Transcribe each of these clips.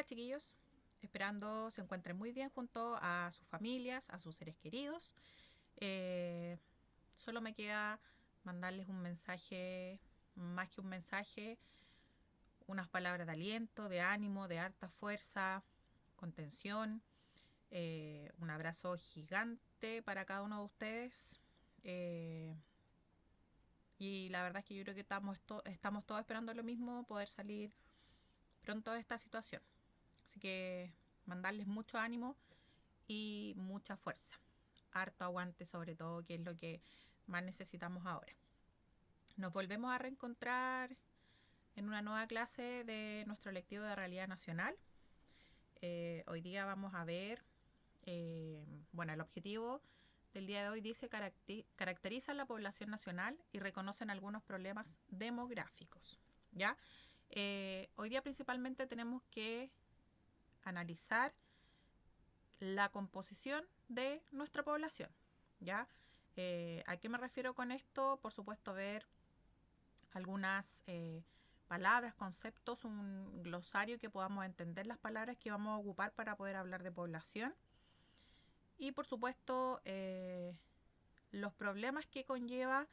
chiquillos, esperando se encuentren muy bien junto a sus familias, a sus seres queridos. Eh, Solo me queda mandarles un mensaje, más que un mensaje, unas palabras de aliento, de ánimo, de harta fuerza, contención, un abrazo gigante para cada uno de ustedes. Eh, y la verdad es que yo creo que estamos todos esperando lo mismo, poder salir pronto de esta situación. Así que mandarles mucho ánimo y mucha fuerza. Harto aguante sobre todo, que es lo que más necesitamos ahora. Nos volvemos a reencontrar en una nueva clase de nuestro lectivo de realidad nacional. Hoy día vamos a ver, el objetivo del día de hoy dice caracterizan la población nacional y reconocen algunos problemas demográficos. ¿Ya? Hoy día principalmente tenemos que analizar la composición de nuestra población. ¿Ya? ¿A qué me refiero con esto? Por supuesto, ver algunas palabras, conceptos, un glosario que podamos entender las palabras que vamos a ocupar para poder hablar de población. Y por supuesto, los problemas que conlleva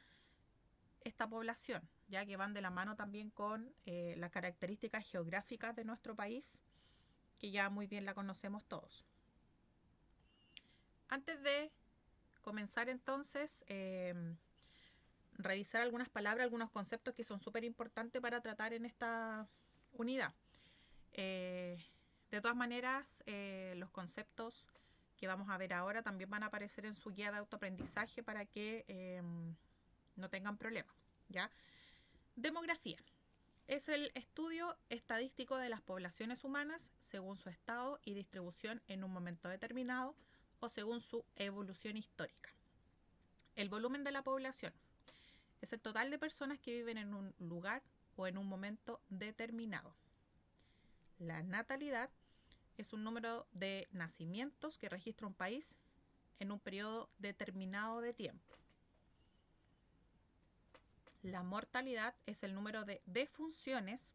esta población, ya que van de la mano también con las características geográficas de nuestro país, que ya muy bien la conocemos todos. Antes de comenzar entonces, revisar algunas palabras, algunos conceptos que son súper importantes para tratar en esta unidad. De todas maneras, los conceptos que vamos a ver ahora también van a aparecer en su guía de autoaprendizaje para que no tengan problemas. ¿Ya? Demografía. Es el estudio estadístico de las poblaciones humanas según su estado y distribución en un momento determinado o según su evolución histórica. El volumen de la población es el total de personas que viven en un lugar o en un momento determinado. La natalidad es un número de nacimientos que registra un país en un periodo determinado de tiempo. La mortalidad es el número de defunciones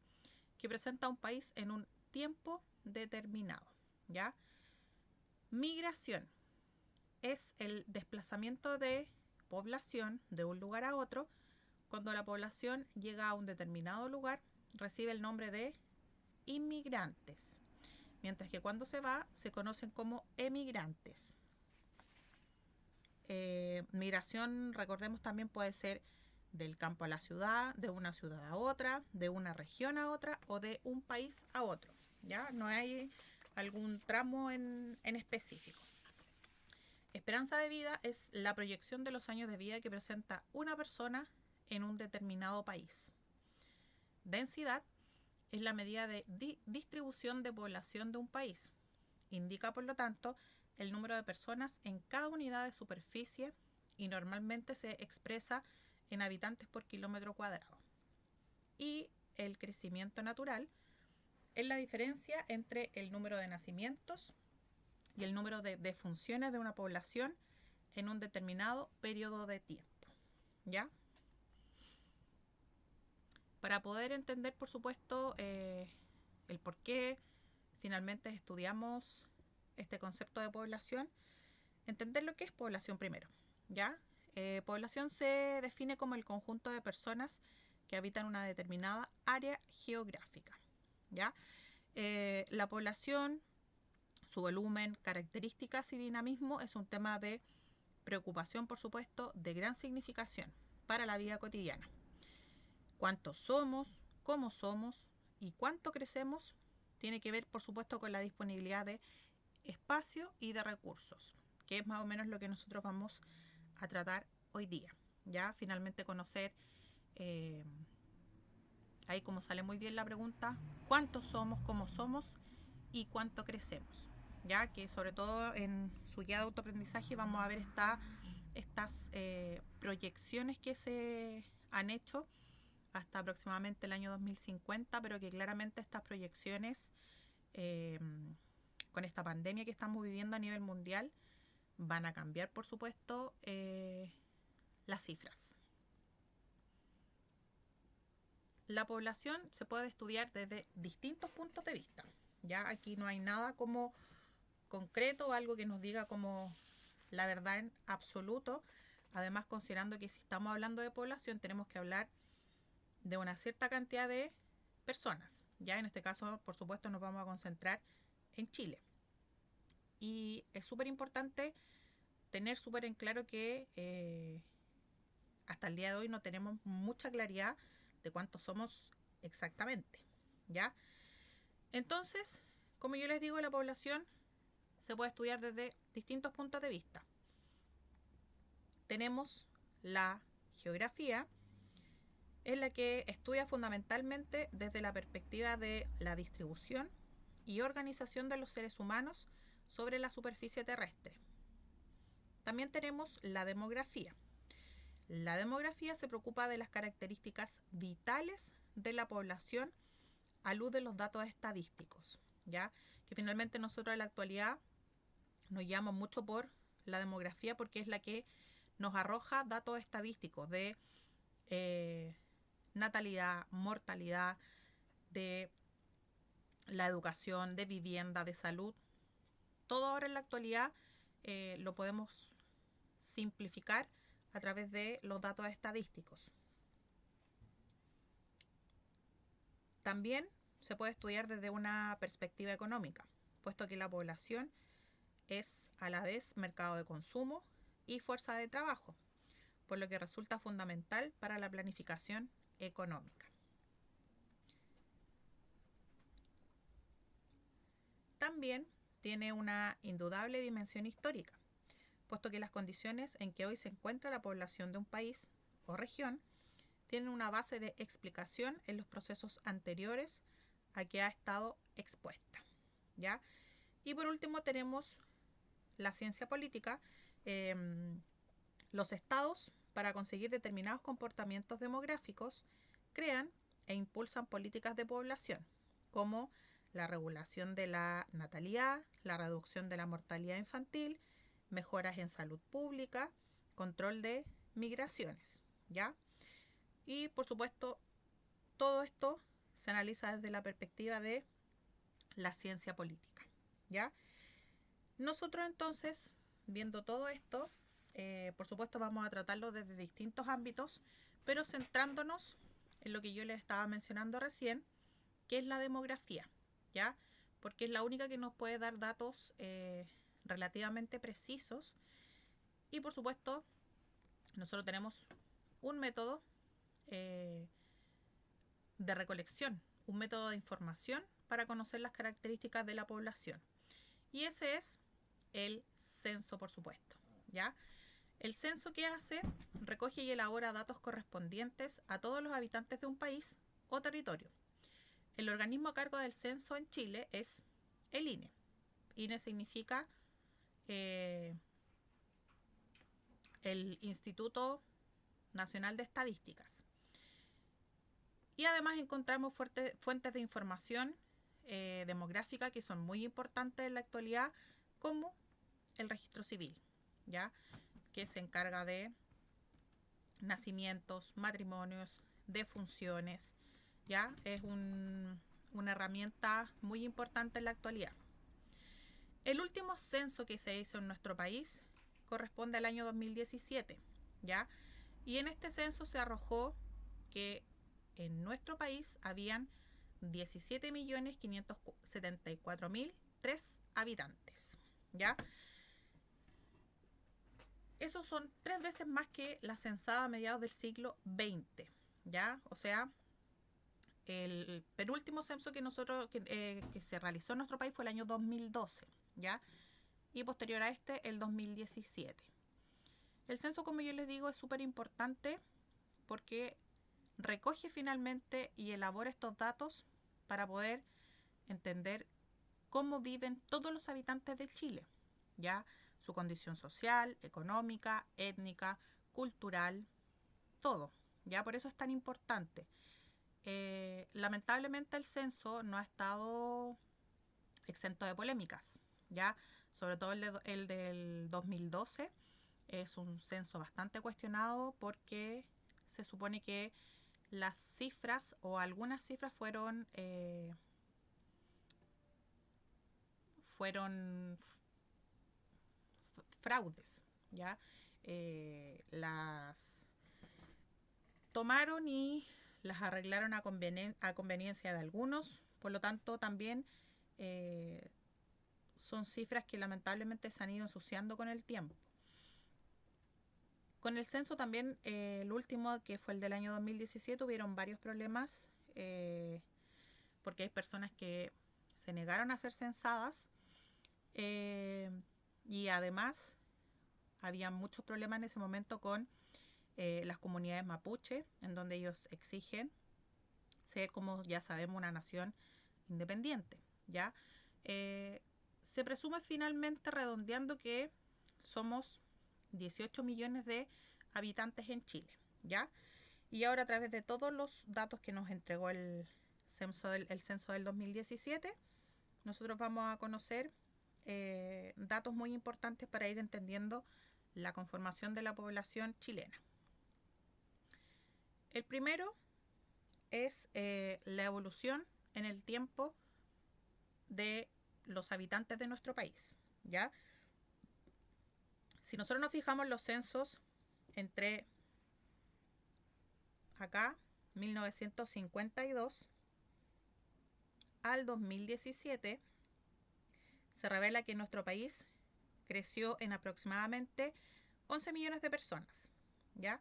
que presenta un país en un tiempo determinado. ¿Ya? Migración es el desplazamiento de población de un lugar a otro. Cuando la población llega a un determinado lugar, recibe el nombre de inmigrantes, mientras que cuando se va, se conocen como emigrantes. Migración, recordemos, también puede ser del campo a la ciudad, de una ciudad a otra, de una región a otra o de un país a otro. ¿Ya? No hay algún tramo en específico. Esperanza de vida es la proyección de los años de vida que presenta una persona en un determinado país. Densidad es la medida de distribución de población de un país. Indica, por lo tanto, el número de personas en cada unidad de superficie y normalmente se expresa en habitantes por kilómetro cuadrado. Y el crecimiento natural es la diferencia entre el número de nacimientos y el número de defunciones de una población en un determinado periodo de tiempo. ¿Ya? Para poder entender, por supuesto, el por qué finalmente estudiamos este concepto de población, entender lo que es población primero. ¿Ya? Población se define como el conjunto de personas que habitan una determinada área geográfica. ¿Ya? La población, su volumen, características y dinamismo es un tema de preocupación, por supuesto, de gran significación para la vida cotidiana. Cuántos somos, cómo somos y cuánto crecemos tiene que ver, por supuesto, con la disponibilidad de espacio y de recursos, que es más o menos lo que nosotros vamos a tratar hoy día. Ya finalmente conocer, ahí como sale muy bien la pregunta, cuántos somos, cómo somos y cuánto crecemos. Ya que sobre todo en su guía de autoaprendizaje vamos a ver estas proyecciones que se han hecho hasta aproximadamente el año 2050, pero que claramente estas proyecciones, con esta pandemia que estamos viviendo a nivel mundial, van a cambiar, por supuesto, las cifras. La población se puede estudiar desde distintos puntos de vista. Ya aquí no hay nada como concreto o algo que nos diga como la verdad en absoluto. Además, considerando que si estamos hablando de población, tenemos que hablar de una cierta cantidad de personas. Ya en este caso, por supuesto, nos vamos a concentrar en Chile. Y es súper importante tener súper en claro que hasta el día de hoy no tenemos mucha claridad de cuántos somos exactamente. ¿Ya? Entonces, como yo les digo, la población se puede estudiar desde distintos puntos de vista. Tenemos la geografía, en la que estudia fundamentalmente desde la perspectiva de la distribución y organización de los seres humanos sobre la superficie terrestre. También tenemos la demografía. La demografía se preocupa de las características vitales de la población a luz de los datos estadísticos, ¿ya? Que finalmente nosotros en la actualidad nos guiamos mucho por la demografía porque es la que nos arroja datos estadísticos de natalidad, mortalidad, de la educación, de vivienda, de salud. Todo ahora en la actualidad lo podemos simplificar a través de los datos estadísticos. También se puede estudiar desde una perspectiva económica, puesto que la población es a la vez mercado de consumo y fuerza de trabajo, por lo que resulta fundamental para la planificación económica. También tiene una indudable dimensión histórica, puesto que las condiciones en que hoy se encuentra la población de un país o región tienen una base de explicación en los procesos anteriores a que ha estado expuesta, ¿ya? Y por último tenemos la ciencia política. Los estados, para conseguir determinados comportamientos demográficos, crean e impulsan políticas de población, como la regulación de la natalidad, la reducción de la mortalidad infantil, mejoras en salud pública, control de migraciones, ¿ya? Y por supuesto, todo esto se analiza desde la perspectiva de la ciencia política, ¿ya? Nosotros entonces, viendo todo esto, por supuesto vamos a tratarlo desde distintos ámbitos, pero centrándonos en lo que yo les estaba mencionando recién, que es la demografía, ¿ya? Porque es la única que nos puede dar datos relativamente precisos y por supuesto nosotros tenemos un método de recolección, un método de información para conocer las características de la población. Y ese es el censo, por supuesto, ¿ya? El censo, ¿qué hace? Recoge y elabora datos correspondientes a todos los habitantes de un país o territorio. El organismo a cargo del censo en Chile es el INE. INE significa el Instituto Nacional de Estadísticas. Y además encontramos fuentes de información demográfica que son muy importantes en la actualidad, como el registro civil, ¿ya? Que se encarga de nacimientos, matrimonios, defunciones, ¿ya? Es una herramienta muy importante en la actualidad. El último censo que se hizo en nuestro país corresponde al año 2017, ¿ya? Y en este censo se arrojó que en nuestro país habían 17.574.003 habitantes, ¿ya? Esos son 3 veces más que la censada a mediados del siglo XX, ¿ya? O sea, el penúltimo censo que se realizó en nuestro país fue el año 2012, ¿ya? Y posterior a este, el 2017. El censo, como yo les digo, es súper importante porque recoge finalmente y elabora estos datos para poder entender cómo viven todos los habitantes de Chile, ¿ya? Su condición social, económica, étnica, cultural, todo, ¿ya? Por eso es tan importante. Lamentablemente el censo no ha estado exento de polémicas, ¿ya? Sobre todo el del 2012 es un censo bastante cuestionado porque se supone que las cifras o algunas cifras fueron fueron fraudes, ¿ya? Las tomaron y las arreglaron a conveniencia de algunos, por lo tanto también son cifras que lamentablemente se han ido ensuciando con el tiempo. Con el censo también, el último, que fue el del año 2017, hubieron varios problemas, porque hay personas que se negaron a ser censadas, y además había muchos problemas en ese momento con las comunidades mapuche, en donde ellos exigen ser, como ya sabemos, una nación independiente, ¿ya? Se presume finalmente, redondeando, que somos 18 millones de habitantes en Chile, ¿ya? Y ahora, a través de todos los datos que nos entregó el censo del 2017, nosotros vamos a conocer datos muy importantes para ir entendiendo la conformación de la población chilena. El primero es la evolución en el tiempo de los habitantes de nuestro país, ¿ya? Si nosotros nos fijamos en los censos entre acá, 1952 al 2017, se revela que nuestro país creció en aproximadamente 11 millones de personas, ¿ya?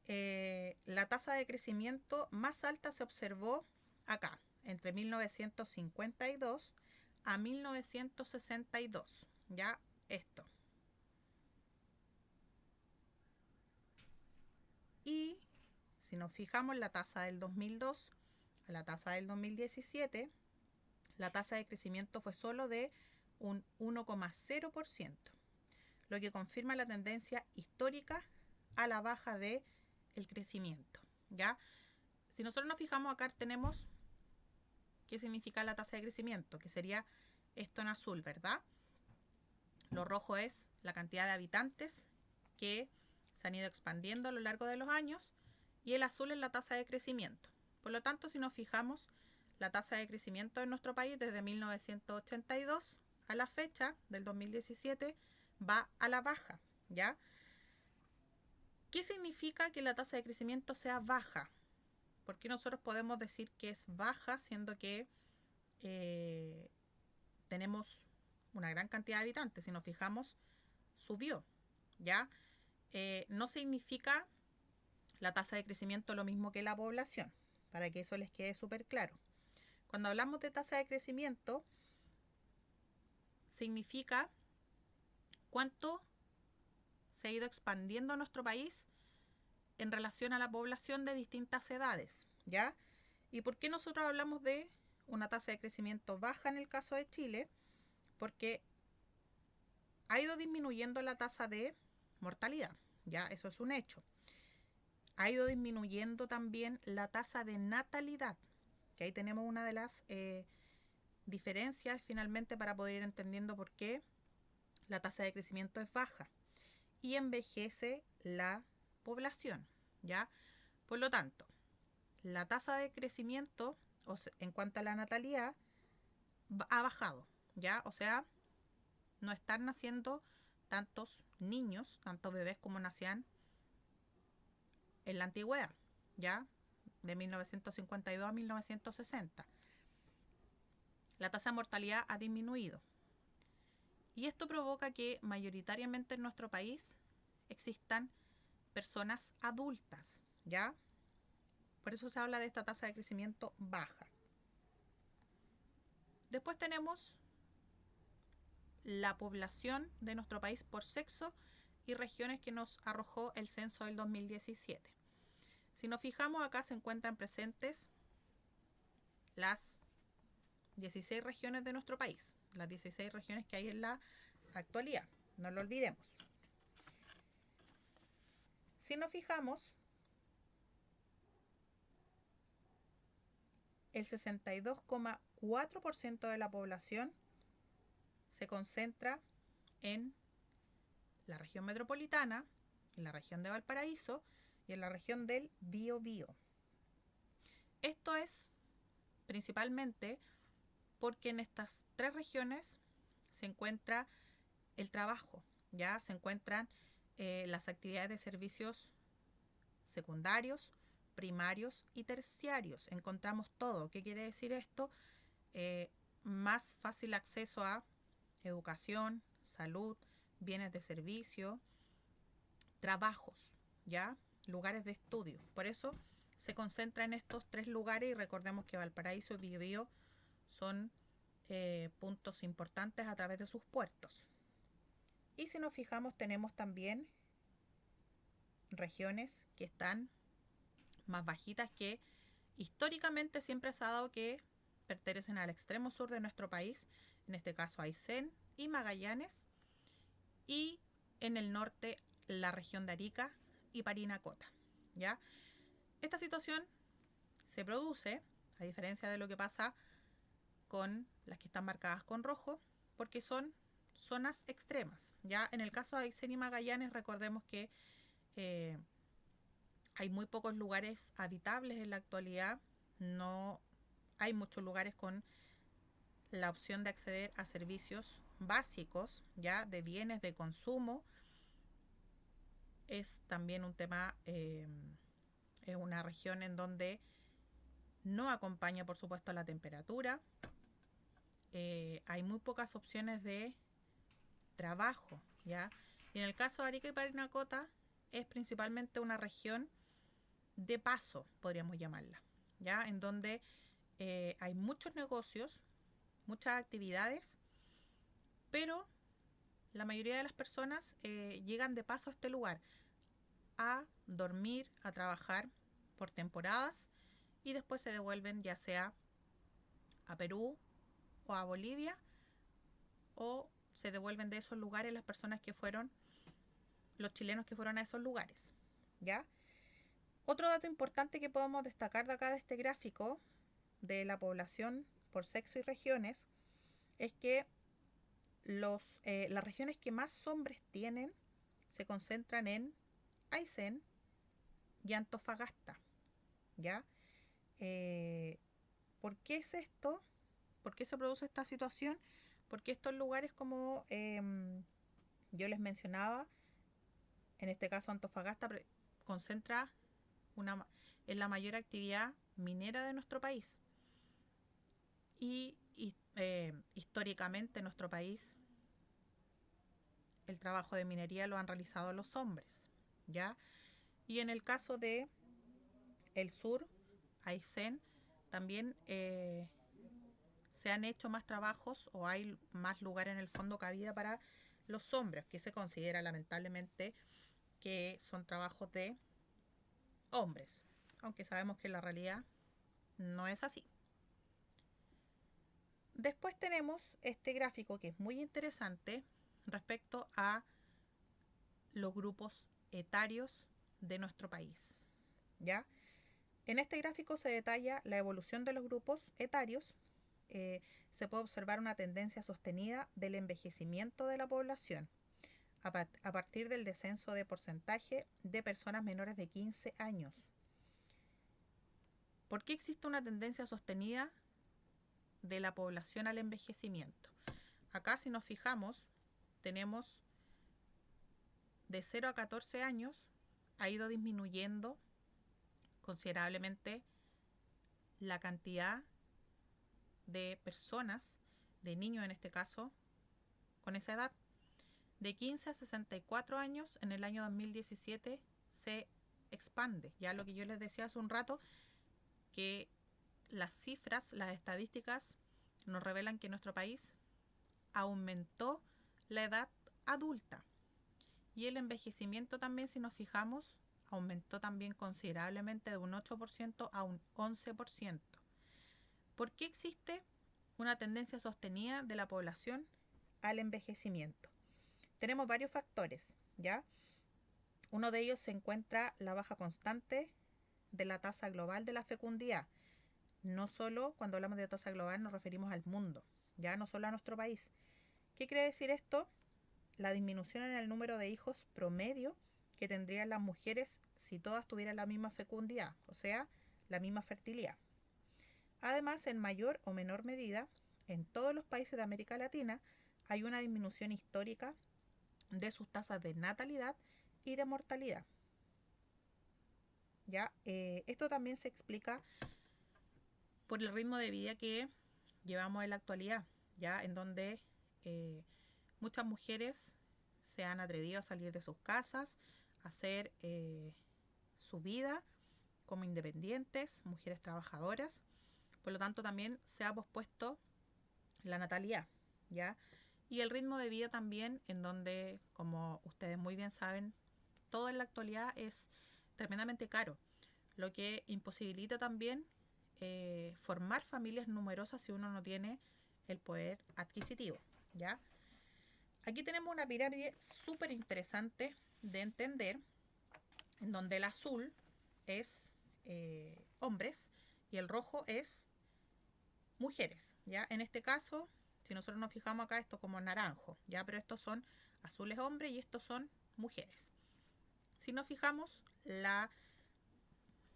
La tasa de crecimiento más alta se observó acá, entre 1952 a 1962, ¿ya? Esto. Y si nos fijamos la tasa del 2002 a la tasa del 2017, la tasa de crecimiento fue solo de un 1,0%, lo que confirma la tendencia histórica a la baja de el crecimiento, ¿ya? Si nosotros nos fijamos acá, tenemos qué significa la tasa de crecimiento, que sería esto en azul, ¿verdad? Lo rojo es la cantidad de habitantes que se han ido expandiendo a lo largo de los años, y el azul es la tasa de crecimiento. Por lo tanto, si nos fijamos, la tasa de crecimiento en nuestro país desde 1982 a la fecha del 2017 va a la baja, ¿ya? ¿Qué significa que la tasa de crecimiento sea baja? ¿Por qué nosotros podemos decir que es baja, siendo que tenemos una gran cantidad de habitantes? Si nos fijamos, subió, ¿ya? No significa la tasa de crecimiento lo mismo que la población, para que eso les quede súper claro. Cuando hablamos de tasa de crecimiento, significa cuánto se ha ido expandiendo nuestro país en relación a la población de distintas edades, ¿ya? ¿Y por qué nosotros hablamos de una tasa de crecimiento baja en el caso de Chile? Porque ha ido disminuyendo la tasa de mortalidad, ¿ya? Eso es un hecho. Ha ido disminuyendo también la tasa de natalidad, que ahí tenemos una de las diferencias finalmente para poder ir entendiendo por qué la tasa de crecimiento es baja. Y envejece la población, ¿ya? Por lo tanto, la tasa de crecimiento, en cuanto a la natalidad, ha bajado, ¿ya? O sea, no están naciendo tantos niños, tantos bebés como nacían en la antigüedad, ¿ya? De 1952 a 1960. La tasa de mortalidad ha disminuido. Y esto provoca que mayoritariamente en nuestro país existan personas adultas, ¿ya? Por eso se habla de esta tasa de crecimiento baja. Después tenemos la población de nuestro país por sexo y regiones que nos arrojó el censo del 2017. Si nos fijamos, acá se encuentran presentes las 16 regiones de nuestro país, las 16 regiones que hay en la actualidad, no lo olvidemos. Si nos fijamos, el 62,4% de la población se concentra en la región metropolitana, en la región de Valparaíso y en la región del Biobío. Esto es principalmente porque en estas tres regiones se encuentra el trabajo, ya se encuentran las actividades de servicios secundarios, primarios y terciarios. Encontramos todo. ¿Qué quiere decir esto? Más fácil acceso a educación, salud, bienes de servicio, trabajos, ¿ya? Lugares de estudio. Por eso se concentra en estos tres lugares y recordemos que Valparaíso y Biobío son puntos importantes a través de sus puertos. Y si nos fijamos, tenemos también regiones que están más bajitas, que históricamente siempre se ha dado que pertenecen al extremo sur de nuestro país, en este caso Aysén y Magallanes, y en el norte la región de Arica y Parinacota, ¿ya? Esta situación se produce, a diferencia de lo que pasa con las que están marcadas con rojo, porque son zonas extremas, ¿ya? En el caso de Aysén y Magallanes, recordemos que hay muy pocos lugares habitables en la actualidad, no hay muchos lugares con la opción de acceder a servicios básicos, ya de bienes de consumo. Es también un tema, es una región en donde no acompaña, por supuesto, la temperatura. Hay muy pocas opciones de trabajo, ¿ya? Y en el caso de Arica y Parinacota es principalmente una región de paso, podríamos llamarla, ¿ya? En donde hay muchos negocios, muchas actividades, pero la mayoría de las personas llegan de paso a este lugar a dormir, a trabajar por temporadas y después se devuelven ya sea a Perú o a Bolivia, o se devuelven de esos lugares las personas que fueron, los chilenos que fueron a esos lugares, ¿ya? Otro dato importante que podemos destacar de acá de este gráfico de la población por sexo y regiones es que las regiones que más hombres tienen se concentran en Aysén y Antofagasta, ¿ya? ¿Por qué es esto? ¿Por qué se produce esta situación? Porque estos lugares, como yo les mencionaba, en este caso Antofagasta concentra es la mayor actividad minera de nuestro país. Y históricamente en nuestro país el trabajo de minería lo han realizado los hombres, ¿ya? Y en el caso de el sur, Aysén, también se han hecho más trabajos o hay más lugar en el fondo cabida para los hombres, que se considera lamentablemente que son trabajos de hombres, aunque sabemos que en la realidad no es así. Después tenemos este gráfico que es muy interesante respecto a los grupos etarios de nuestro país, ¿ya? En este gráfico se detalla la evolución de los grupos etarios. Se puede observar una tendencia sostenida del envejecimiento de la población a partir del descenso de porcentaje de personas menores de 15 años. ¿Por qué existe una tendencia sostenida de la población al envejecimiento? Acá, si nos fijamos, tenemos de 0 a 14 años, ha ido disminuyendo considerablemente la cantidad de personas, de niños en este caso, con esa edad. De 15 a 64 años, en el año 2017 se expande. Ya lo que yo les decía hace un rato, que las cifras, las estadísticas nos revelan que en nuestro país aumentó la edad adulta. Y el envejecimiento también, si nos fijamos, aumentó también considerablemente de un 8% a un 11%. ¿Por qué existe una tendencia sostenida de la población al envejecimiento? Tenemos varios factores, ¿ya? Uno de ellos se encuentra la baja constante de la tasa global de la fecundidad. No solo cuando hablamos de tasa global nos referimos al mundo, ya no solo a nuestro país. ¿Qué quiere decir esto? La disminución en el número de hijos promedio que tendrían las mujeres si todas tuvieran la misma fecundidad, o sea, la misma fertilidad. Además, en mayor o menor medida, en todos los países de América Latina, hay una disminución histórica de sus tasas de natalidad y de mortalidad. ¿Ya? Esto también se explica por el ritmo de vida que llevamos en la actualidad, ya en donde muchas mujeres se han atrevido a salir de sus casas, a hacer su vida como independientes, mujeres trabajadoras. Por lo tanto, también se ha pospuesto la natalidad, ¿ya? Y el ritmo de vida también, en donde, como ustedes muy bien saben, todo en la actualidad es tremendamente caro, lo que imposibilita también formar familias numerosas si uno no tiene el poder adquisitivo, ¿ya? Aquí tenemos una pirámide súper interesante de entender, en donde el azul es hombres y el rojo es mujeres, ¿ya? En este caso, si nosotros nos fijamos acá, esto como naranjo, ¿ya? Pero estos son azules hombres y estos son mujeres. Si nos fijamos, la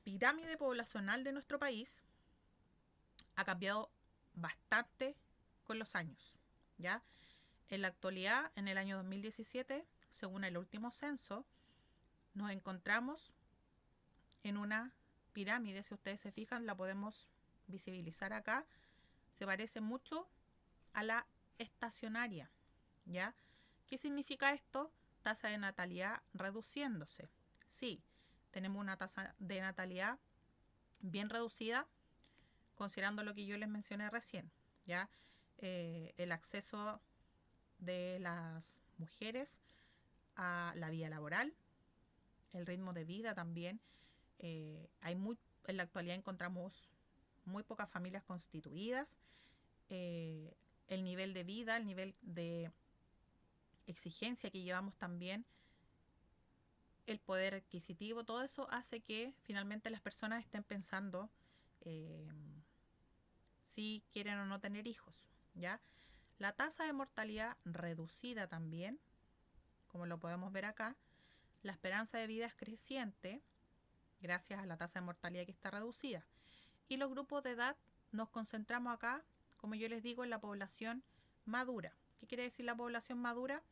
pirámide poblacional de nuestro país ha cambiado bastante con los años, ¿ya? En la actualidad, en el año 2017, según el último censo, nos encontramos en una pirámide, si ustedes se fijan, la podemos visibilizar acá, se parece mucho a la estacionaria, ¿ya? ¿Qué significa esto? Tasa de natalidad reduciéndose. Sí, tenemos una tasa de natalidad bien reducida, considerando lo que yo les mencioné recién, ¿ya? El acceso de las mujeres a la vida laboral, el ritmo de vida también. En la actualidad encontramos muy pocas familias constituidas. El nivel de vida, el nivel de exigencia que llevamos también, el poder adquisitivo, todo eso hace que finalmente las personas estén pensando si quieren o no tener hijos, ¿ya? La tasa de mortalidad reducida también, como lo podemos ver acá, la esperanza de vida es creciente gracias a la tasa de mortalidad que está reducida. Y los grupos de edad nos concentramos acá, como yo les digo, en la población madura. ¿Qué quiere decir la población madura?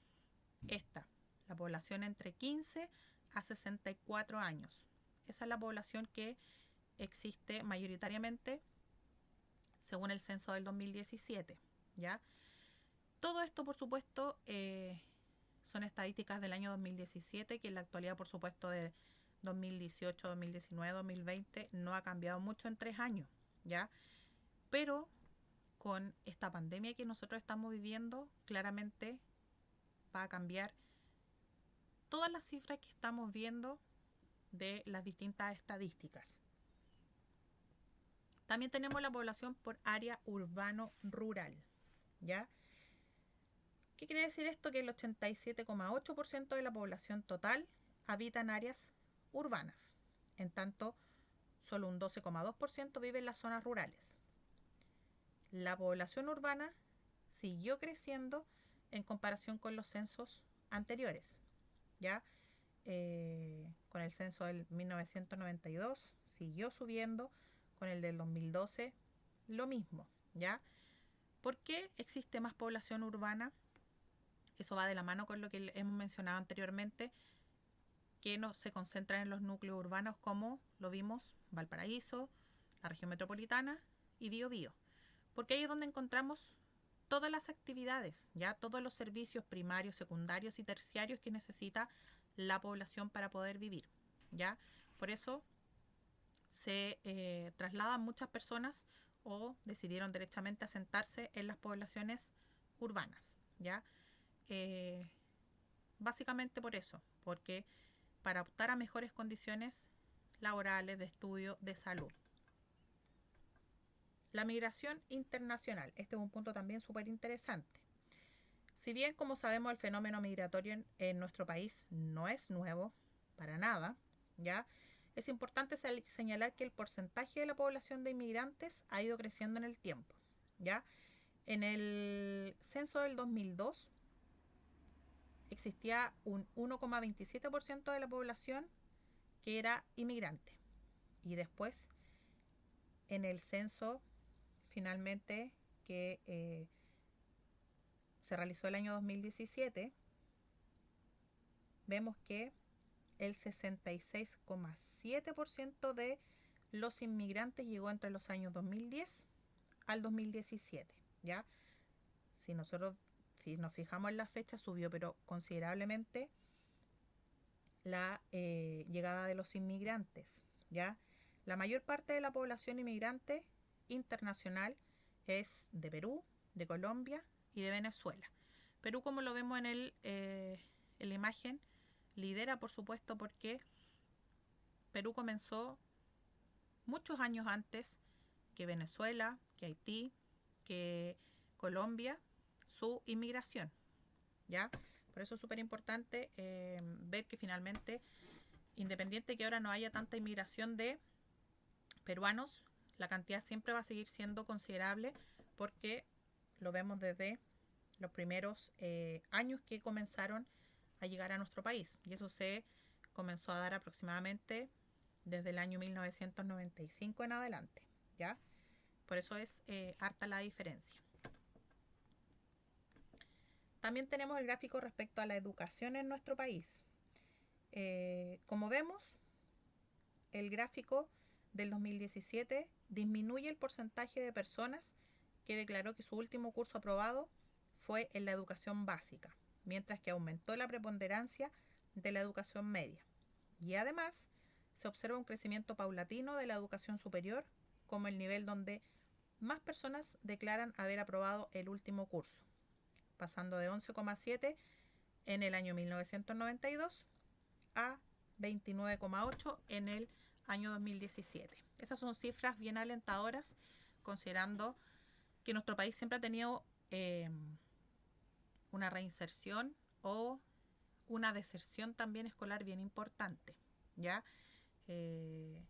Esta, la población entre 15 a 64 años. Esa es la población que existe mayoritariamente según el censo del 2017, ¿ya? Todo esto, por supuesto, son estadísticas del año 2017, que en la actualidad, por supuesto, de 2018, 2019, 2020, no ha cambiado mucho en 3 años, ¿ya? Pero con esta pandemia que nosotros estamos viviendo, claramente va a cambiar todas las cifras que estamos viendo de las distintas estadísticas. También tenemos la población por área urbano-rural, ¿ya? ¿Qué quiere decir esto? Que el 87,8% de la población total habita en áreas urbanas. En tanto, solo un 12,2% vive en las zonas rurales. La población urbana siguió creciendo en comparación con los censos anteriores, ¿ya? Con el censo del 1992 siguió subiendo, con el del 2012 lo mismo, ¿ya? ¿Por qué existe más población urbana? Eso va de la mano con lo que hemos mencionado anteriormente, que no se concentran en los núcleos urbanos como lo vimos Valparaíso, la región metropolitana y Biobío, porque ahí es donde encontramos todas las actividades, ya todos los servicios primarios, secundarios y terciarios que necesita la población para poder vivir, ya. Por eso se trasladan muchas personas o decidieron derechamente asentarse en las poblaciones urbanas, ya. Básicamente por eso, porque para optar a mejores condiciones laborales, de estudio, de salud. La migración internacional, este es un punto también súper interesante. Si bien, como sabemos, el fenómeno migratorio en nuestro país no es nuevo, para nada, ¿ya? Es importante señalar que el porcentaje de la población de inmigrantes ha ido creciendo en el tiempo, ¿ya? En el censo del 2002 existía un 1,27% de la población que era inmigrante. Y después, en el censo, finalmente, que se realizó el año 2017, vemos que el 66,7% de los inmigrantes llegó entre los años 2010 al 2017, ¿ya? Si nos fijamos en la fecha, subió, pero considerablemente la llegada de los inmigrantes, ¿ya? La mayor parte de la población inmigrante internacional es de Perú, de Colombia y de Venezuela. Perú, como lo vemos en la imagen, lidera, por supuesto, porque Perú comenzó muchos años antes que Venezuela, que Haití, que Colombia, su inmigración, ¿ya? Por eso es súper importante ver que finalmente, independiente que ahora no haya tanta inmigración de peruanos, la cantidad siempre va a seguir siendo considerable porque lo vemos desde los primeros años que comenzaron a llegar a nuestro país. Y eso se comenzó a dar aproximadamente desde el año 1995 en adelante, ¿ya? Por eso es harta la diferencia. También tenemos el gráfico respecto a la educación en nuestro país. Como vemos, el gráfico del 2017 disminuye el porcentaje de personas que declaró que su último curso aprobado fue en la educación básica, mientras que aumentó la preponderancia de la educación media. Y además, se observa un crecimiento paulatino de la educación superior como el nivel donde más personas declaran haber aprobado el último curso, pasando de 11,7 en el año 1992 a 29,8 en el año 2017. Esas son cifras bien alentadoras, considerando que nuestro país siempre ha tenido una reinserción o una deserción también escolar bien importante, ¿ya? Y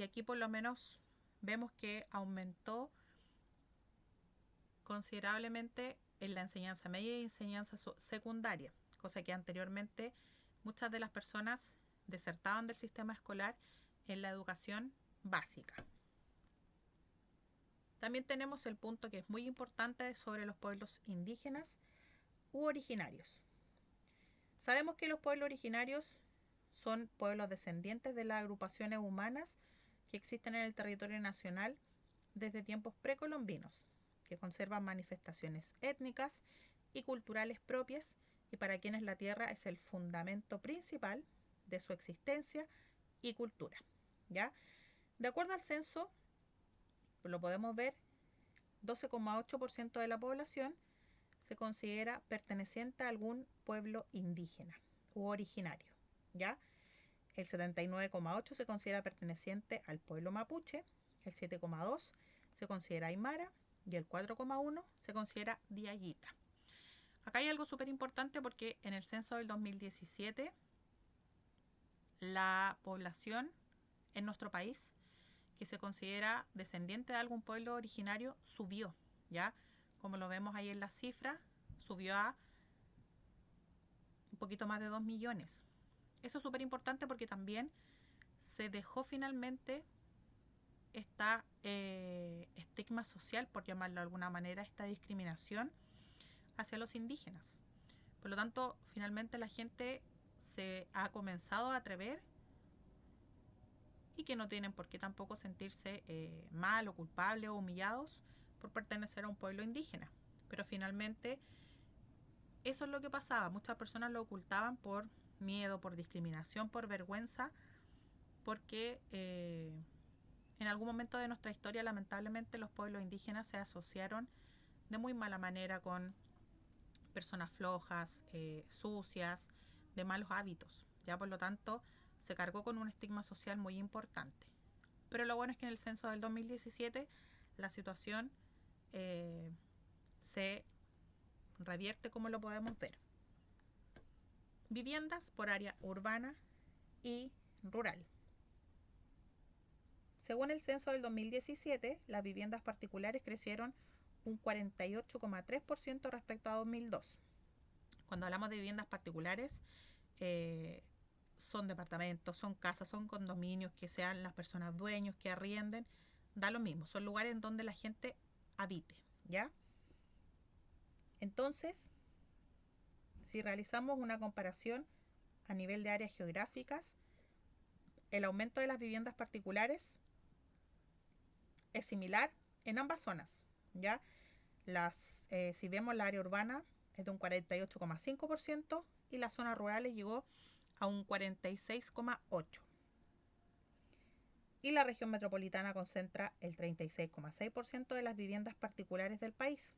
aquí por lo menos vemos que aumentó considerablemente en la enseñanza media y enseñanza secundaria, cosa que anteriormente muchas de las personas desertaban del sistema escolar en la educación básica. También tenemos el punto que es muy importante sobre los pueblos indígenas u originarios. Sabemos que los pueblos originarios son pueblos descendientes de las agrupaciones humanas que existen en el territorio nacional desde tiempos precolombinos, que conservan manifestaciones étnicas y culturales propias y para quienes la tierra es el fundamento principal de su existencia y cultura, ¿ya? De acuerdo al censo, lo podemos ver, 12,8% de la población se considera perteneciente a algún pueblo indígena u originario, ¿ya? El 79,8% se considera perteneciente al pueblo mapuche, el 7,2% se considera aymara y el 4,1% se considera diaguita. Acá hay algo súper importante porque en el censo del 2017 la población en nuestro país que se considera descendiente de algún pueblo originario subió, ¿ya? Como lo vemos ahí en la cifra, subió a un poquito más de 2 millones. Eso es súper importante porque también se dejó finalmente esta estigma social, por llamarlo de alguna manera, esta discriminación hacia los indígenas. Por lo tanto, finalmente la gente se ha comenzado a atrever y que no tienen por qué tampoco sentirse mal o culpables o humillados por pertenecer a un pueblo indígena. Pero finalmente eso es lo que pasaba. Muchas personas lo ocultaban por miedo, por discriminación, por vergüenza, porque en algún momento de nuestra historia lamentablemente los pueblos indígenas se asociaron de muy mala manera con personas flojas, sucias, de malos hábitos. Ya por lo tanto se cargó con un estigma social muy importante. Pero lo bueno es que en el censo del 2017 la situación se revierte, como lo podemos ver. Viviendas por área urbana y rural. Según el censo del 2017, las viviendas particulares crecieron un 48,3% respecto a 2002. Cuando hablamos de viviendas particulares, son departamentos, son casas, son condominios, que sean las personas dueños, que arrienden, da lo mismo, son lugares en donde la gente habite, ¿ya? Entonces, si realizamos una comparación a nivel de áreas geográficas, el aumento de las viviendas particulares es similar en ambas zonas, ¿ya? Si vemos la área urbana es de un 48,5% y las zonas rurales llegó a un 46,8%. Y la región metropolitana concentra el 36,6% de las viviendas particulares del país,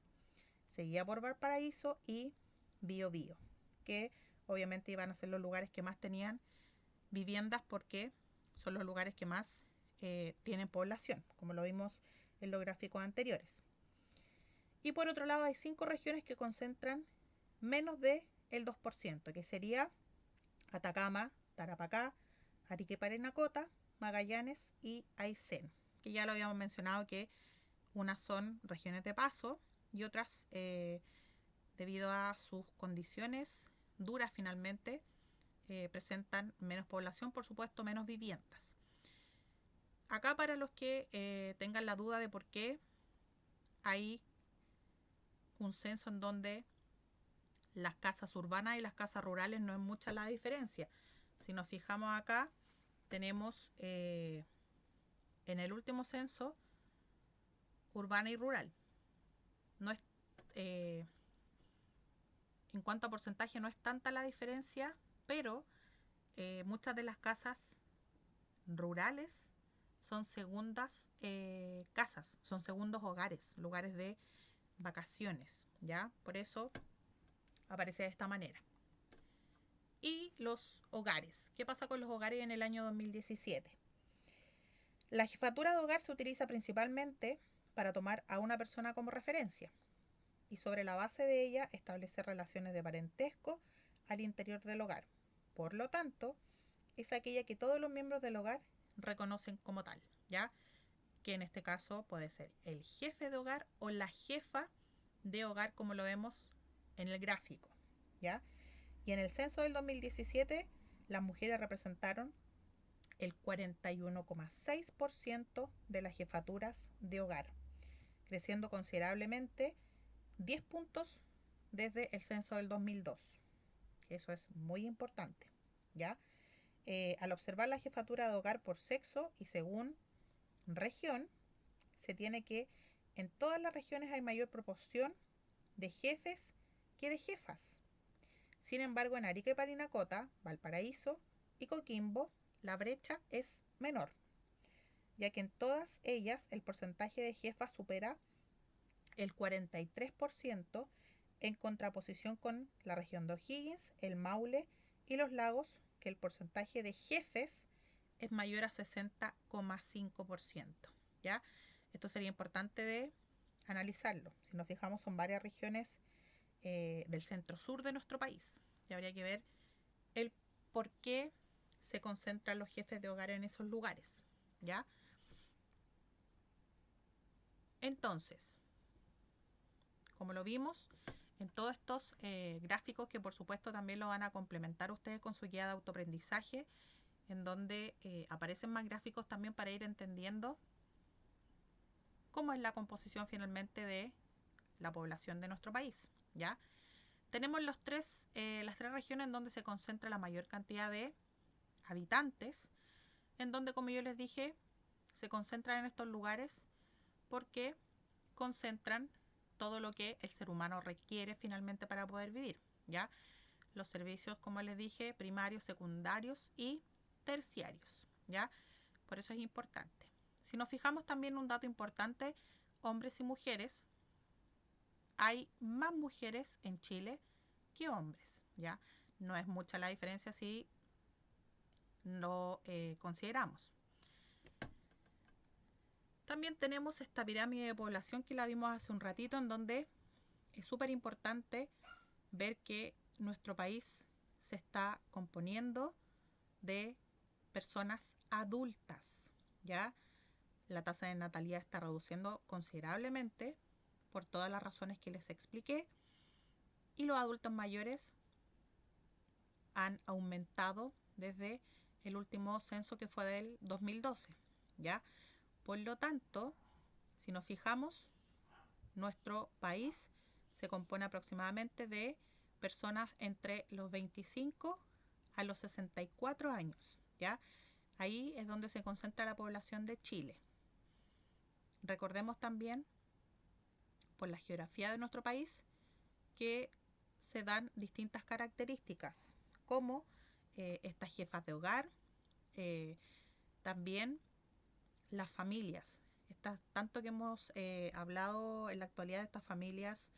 seguida por Valparaíso y Biobío, que obviamente iban a ser los lugares que más tenían viviendas porque son los lugares que más tienen población, como lo vimos en los gráficos anteriores. Y por otro lado hay 5 regiones que concentran menos del 2%, que sería Atacama, Tarapacá, Arica y Parinacota, Magallanes y Aysén, que ya lo habíamos mencionado que unas son regiones de paso y otras, debido a sus condiciones duras finalmente, presentan menos población, por supuesto menos viviendas. Acá para los que tengan la duda de por qué hay un censo en donde las casas urbanas y las casas rurales no es mucha la diferencia. Si nos fijamos acá, tenemos en el último censo urbana y rural. No es, en cuanto a porcentaje no es tanta la diferencia, pero muchas de las casas rurales son segundas casas, son segundos hogares, lugares de vacaciones, ¿ya? Por eso aparece de esta manera. Y los hogares. ¿Qué pasa con los hogares en el año 2017? La jefatura de hogar se utiliza principalmente para tomar a una persona como referencia y sobre la base de ella establecer relaciones de parentesco al interior del hogar. Por lo tanto, es aquella que todos los miembros del hogar reconocen como tal, ¿ya? Que en este caso puede ser el jefe de hogar o la jefa de hogar, como lo vemos en el gráfico, ¿ya? Y en el censo del 2017, las mujeres representaron el 41,6% de las jefaturas de hogar, creciendo considerablemente 10 puntos desde el censo del 2002. Eso es muy importante, ¿ya? Al observar la jefatura de hogar por sexo y según región, se tiene que en todas las regiones hay mayor proporción de jefes que de jefas. Sin embargo, en Arica y Parinacota, Valparaíso y Coquimbo, la brecha es menor, ya que en todas ellas el porcentaje de jefas supera el 43%, en contraposición con la región de O'Higgins, el Maule y los Lagos, que el porcentaje de jefes es mayor a 60,5%, ¿ya? Esto sería importante de analizarlo. Si nos fijamos, son varias regiones del centro-sur de nuestro país. Y habría que ver el por qué se concentran los jefes de hogar en esos lugares, ¿ya? Entonces, como lo vimos en todos estos gráficos, que por supuesto también lo van a complementar ustedes con su guía de autoaprendizaje, en donde aparecen más gráficos también para ir entendiendo cómo es la composición finalmente de la población de nuestro país, ¿ya? Tenemos las tres regiones en donde se concentra la mayor cantidad de habitantes, en donde, como yo les dije, se concentran en estos lugares porque concentran todo lo que el ser humano requiere finalmente para poder vivir, ¿ya? Los servicios, como les dije, primarios, secundarios y terciarios, ¿ya? Por eso es importante. Si nos fijamos también un dato importante, hombres y mujeres, hay más mujeres en Chile que hombres, ¿ya? No es mucha la diferencia si lo consideramos. También tenemos esta pirámide de población que la vimos hace un ratito, en donde es súper importante ver que nuestro país se está componiendo de personas adultas, ¿ya? La tasa de natalidad está reduciendo considerablemente por todas las razones que les expliqué y los adultos mayores han aumentado desde el último censo, que fue del 2012, ¿ya? Por lo tanto, si nos fijamos, nuestro país se compone aproximadamente de personas entre los 25 a los 64 años, ¿ya? Ahí es donde se concentra la población de Chile. Recordemos también, por la geografía de nuestro país, que se dan distintas características, como estas jefas de hogar, eh, también las familias. Tanto que hemos hablado en la actualidad de estas familias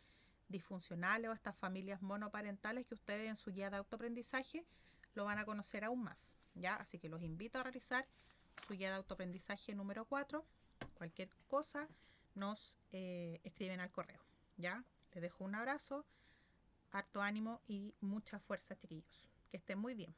disfuncionales o estas familias monoparentales, que ustedes en su guía de autoaprendizaje lo van a conocer aún más, ¿ya? Así que los invito a realizar su guía de autoaprendizaje número 4. Cualquier cosa nos escriben al correo, ¿ya? Les dejo un abrazo, harto ánimo y mucha fuerza, chiquillos. Que estén muy bien.